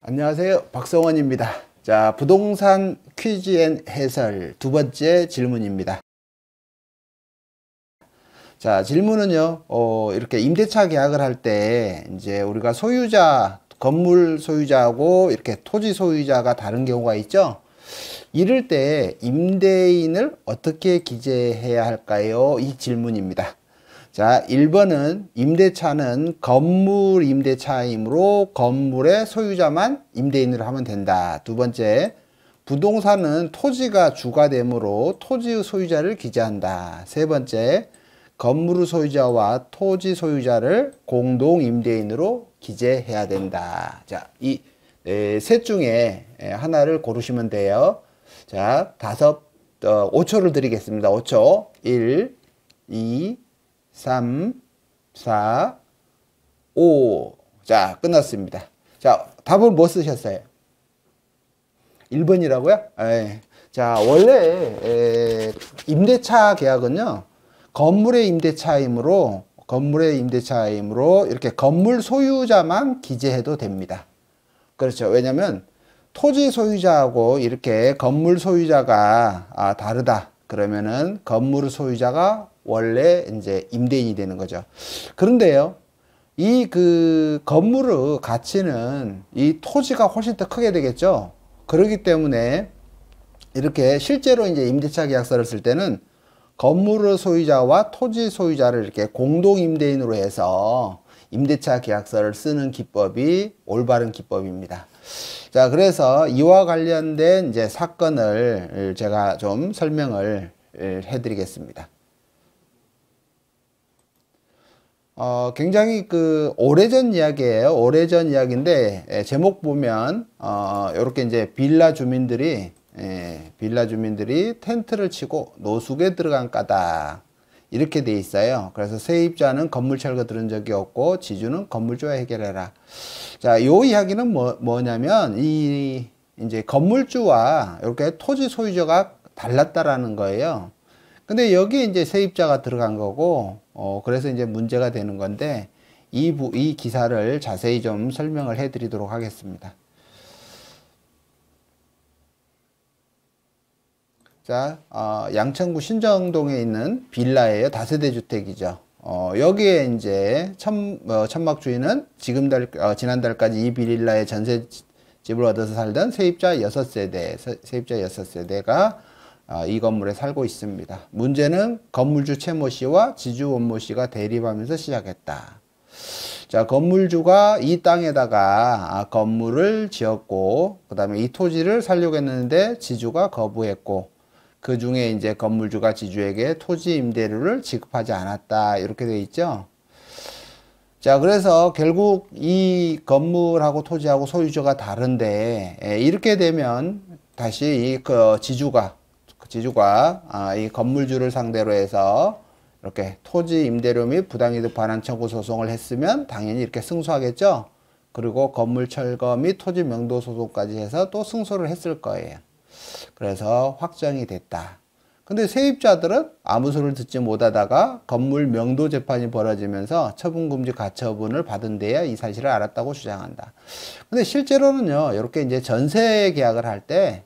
안녕하세요. 박성원입니다. 자, 부동산 퀴즈 앤 해설 두 번째 질문입니다. 자, 질문은요, 이렇게 임대차 계약을 할 때, 이제 우리가 소유자, 건물 소유자하고 이렇게 토지 소유자가 다른 경우가 있죠? 이럴 때 임대인을 어떻게 기재해야 할까요? 이 질문입니다. 자, 1번은 임대차는 건물 임대차이므로 건물의 소유자만 임대인으로 하면 된다. 두 번째, 부동산은 토지가 주가 되므로 토지 소유자를 기재한다. 세 번째, 건물 소유자와 토지 소유자를 공동 임대인으로 기재해야 된다. 자, 이 셋 중에 하나를 고르시면 돼요. 자, 5초를 드리겠습니다. 5초. 1, 2, 3, 4, 5. 자, 끝났습니다. 자, 답은 뭐 쓰셨어요? 1번이라고요? 자, 원래 임대차 계약은요, 건물의 임대차이므로 이렇게 건물 소유자만 기재해도 됩니다. 그렇죠. 왜냐면 토지 소유자하고 이렇게 건물 소유자가 다르다. 그러면은 건물 소유자가 원래 이제 임대인이 되는 거죠. 그런데요, 이 건물의 가치는 이 토지가 훨씬 더 크게 되겠죠. 그렇기 때문에 이렇게 실제로 이제 임대차 계약서를 쓸 때는 건물의 소유자와 토지 소유자를 이렇게 공동 임대인으로 해서 임대차 계약서를 쓰는 기법이 올바른 기법입니다. 자, 그래서 이와 관련된 이제 사건을 제가 좀 설명을 해드리겠습니다. 굉장히 오래전 이야기예요. 오래전 이야기인데, 제목 보면, 요렇게 이제 빌라 주민들이 텐트를 치고 노숙에 들어간 까닭. 이렇게 돼 있어요. 그래서 세입자는 건물 철거 들은 적이 없고, 지주는 건물주와 해결해라. 자, 요 이야기는 뭐냐면, 이제 건물주와 이렇게 토지 소유자가 달랐다라는 거예요. 근데 여기에 이제 세입자가 들어간 거고, 그래서 이제 문제가 되는 건데, 이 기사를 자세히 좀 설명을 해 드리도록 하겠습니다. 자, 양천구 신정동에 있는 빌라예요. 다세대 주택이죠. 여기에 이제 천막 주인은 지난달까지 이 빌라의 전세집을 얻어서 살던 세입자 6세대가 이 건물에 살고 있습니다. 문제는 건물주 최모 씨와 지주 원모 씨가 대립하면서 시작했다. 자, 건물주가 이 땅에다가 건물을 지었고, 그 다음에 이 토지를 살려고 했는데 지주가 거부했고, 그 중에 이제 건물주가 지주에게 토지 임대료를 지급하지 않았다. 이렇게 되어 있죠. 자, 그래서 결국 이 건물하고 토지하고 소유주가 다른데, 이렇게 되면 다시 지주가 이 건물주를 상대로 해서 이렇게 토지 임대료 및 부당이득 반환 청구 소송을 했으면 당연히 이렇게 승소하겠죠. 그리고 건물 철거 및 토지 명도 소송까지 해서 또 승소를 했을 거예요. 그래서 확정이 됐다. 근데 세입자들은 아무 소리를 듣지 못하다가 건물 명도 재판이 벌어지면서 처분금지 가처분을 받은 데야 이 사실을 알았다고 주장한다. 근데 실제로는요, 이렇게 이제 전세 계약을 할 때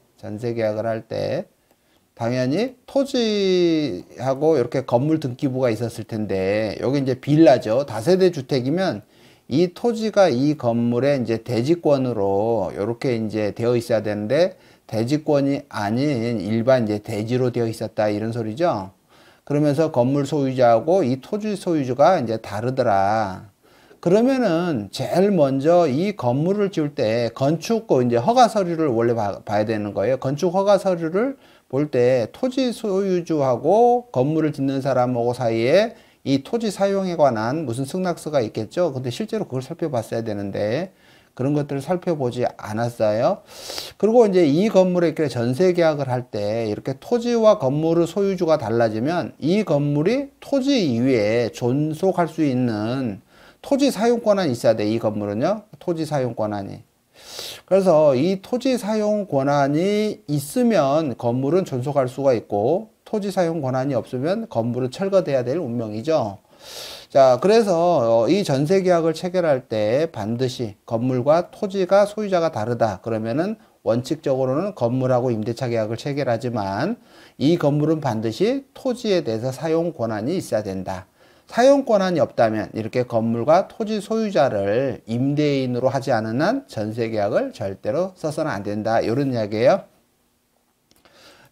당연히 토지하고 이렇게 건물 등기부가 있었을 텐데, 여기 이제 빌라죠. 다세대 주택이면 이 토지가 이 건물의 이제 대지권으로 이렇게 이제 되어 있어야 되는데, 대지권이 아닌 일반 이제 대지로 되어 있었다, 이런 소리죠. 그러면서 건물 소유자하고 이 토지 소유주가 이제 다르더라. 그러면은 제일 먼저 이 건물을 지을 때 건축 이제 허가 서류를 원래 봐야 되는 거예요. 건축 허가 서류를 볼 때 토지 소유주하고 건물을 짓는 사람하고 사이에 이 토지 사용에 관한 무슨 승낙서가 있겠죠. 근데 실제로 그걸 살펴봤어야 되는데 그런 것들을 살펴보지 않았어요. 그리고 이제 이 건물에 이렇게 전세 계약을 할 때 이렇게 토지와 건물의 소유주가 달라지면 이 건물이 토지 이외에 존속할 수 있는 토지 사용 권한이 있어야 돼. 이 건물은요, 토지 사용 권한이. 그래서 이 토지 사용 권한이 있으면 건물은 존속할 수가 있고, 토지 사용 권한이 없으면 건물은 철거돼야 될 운명이죠. 자, 그래서 이 전세 계약을 체결할 때 반드시 건물과 토지가 소유자가 다르다. 그러면은 원칙적으로는 건물하고 임대차 계약을 체결하지만 이 건물은 반드시 토지에 대해서 사용 권한이 있어야 된다. 사용 권한이 없다면 이렇게 건물과 토지 소유자를 임대인으로 하지 않은 한 전세 계약을 절대로 써서는 안 된다. 이런 이야기예요.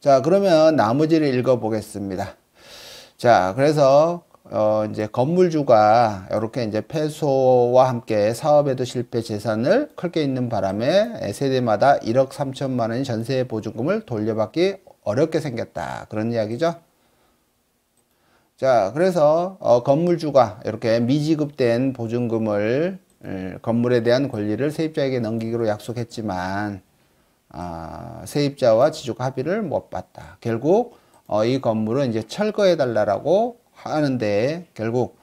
자, 그러면 나머지를 읽어 보겠습니다. 자, 그래서 이제 건물주가 이렇게 이제 폐소와 함께 사업에도 실패 재산을 크게 있는 바람에 세대마다 1억 3천만 원의 전세 보증금을 돌려받기 어렵게 생겼다. 그런 이야기죠. 자, 그래서 건물주가 이렇게 미지급된 보증금을 건물에 대한 권리를 세입자에게 넘기기로 약속했지만 세입자와 지주가 합의를 못 봤다. 결국 이 건물은 이제 철거해 달라고 하는데 결국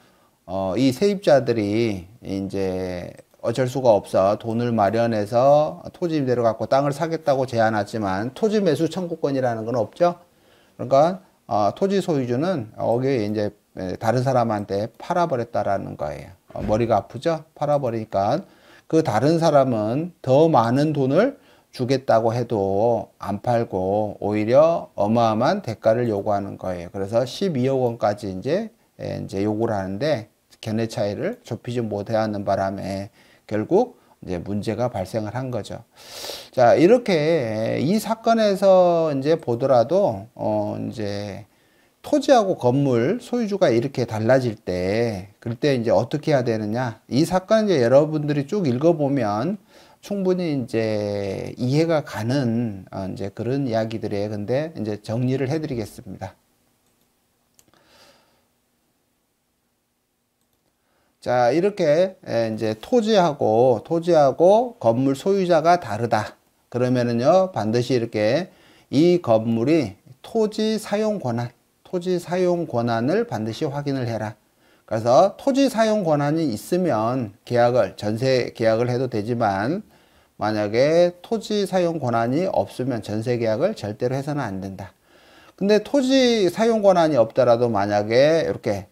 이 세입자들이 이제 어쩔 수가 없어 돈을 마련해서 토지 임대료 갖고 땅을 사겠다고 제안하지만 토지 매수 청구권이라는 건 없죠. 그러니까 토지 소유주는 여기 이제 다른 사람한테 팔아버렸다라는 거예요. 머리가 아프죠? 팔아버리니까 그 다른 사람은 더 많은 돈을 주겠다고 해도 안 팔고 오히려 어마어마한 대가를 요구하는 거예요. 그래서 12억 원까지 이제 요구를 하는데 견해 차이를 좁히지 못하는 바람에 결국 이제 문제가 발생을 한 거죠. 자, 이렇게 이 사건에서 이제 보더라도 이제 토지하고 건물 소유주가 이렇게 달라질 때 그때 이제 어떻게 해야 되느냐? 이 사건 이제 여러분들이 쭉 읽어보면 충분히 이제 이해가 가는 이제 그런 이야기들이에요. 근데 이제 정리를 해드리겠습니다. 자, 이렇게 이제 토지하고 건물 소유자가 다르다. 그러면은요, 반드시 이렇게 이 건물이 토지 사용 권한을 반드시 확인을 해라. 그래서 토지 사용 권한이 있으면 전세 계약을 해도 되지만 만약에 토지 사용 권한이 없으면 전세 계약을 절대로 해서는 안 된다. 근데 토지 사용 권한이 없더라도 만약에 이렇게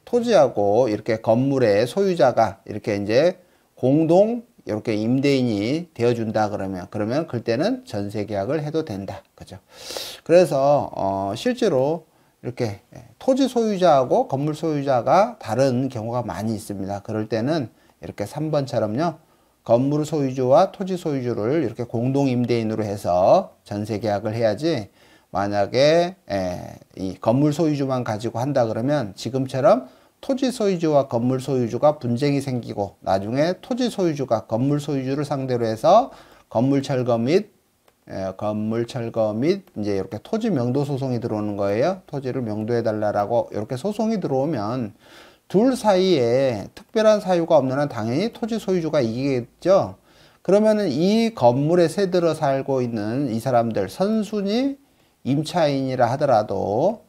토지하고 이렇게 건물의 소유자가 이렇게 이제 공동 이렇게 임대인이 되어준다 그러면 그때는 전세 계약을 해도 된다. 그죠? 그래서 실제로 이렇게 토지 소유자하고 건물 소유자가 다른 경우가 많이 있습니다. 그럴 때는 이렇게 3번처럼요. 건물 소유주와 토지 소유주를 이렇게 공동 임대인으로 해서 전세 계약을 해야지 만약에 이 건물 소유주만 가지고 한다 그러면 지금처럼 토지 소유주와 건물 소유주가 분쟁이 생기고 나중에 토지 소유주가 건물 소유주를 상대로 해서 건물 철거 및 이제 이렇게 토지 명도 소송이 들어오는 거예요. 토지를 명도해 달라고 이렇게 소송이 들어오면 둘 사이에 특별한 사유가 없는 한 당연히 토지 소유주가 이기겠죠. 그러면은 이 건물에 새들어 살고 있는 이 사람들 선순위 임차인이라 하더라도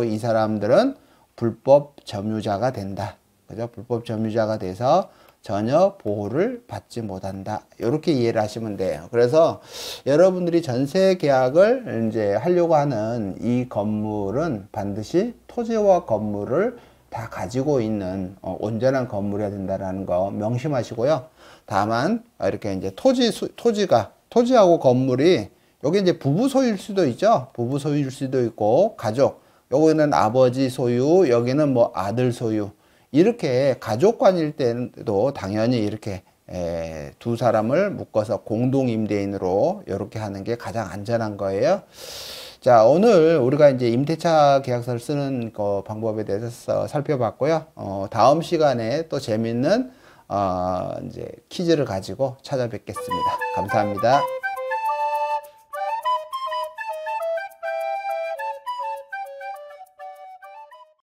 이 사람들은 불법 점유자가 된다. 그죠? 불법 점유자가 돼서 전혀 보호를 받지 못한다. 이렇게 이해를 하시면 돼요. 그래서 여러분들이 전세 계약을 이제 하려고 하는 이 건물은 반드시 토지와 건물을 다 가지고 있는 온전한 건물이어야 된다라는 거 명심하시고요. 다만 이렇게 이제 토지하고 건물이 여기 이제 부부 소유일 수도 있죠. 부부 소유일 수도 있고 가족. 여기는 아버지 소유, 여기는 뭐 아들 소유. 이렇게 가족관일 때도 당연히 이렇게 두 사람을 묶어서 공동 임대인으로 이렇게 하는 게 가장 안전한 거예요. 자, 오늘 우리가 이제 임대차 계약서를 쓰는 그 방법에 대해서 살펴봤고요. 다음 시간에 또 재밌는 이제 퀴즈를 가지고 찾아뵙겠습니다. 감사합니다.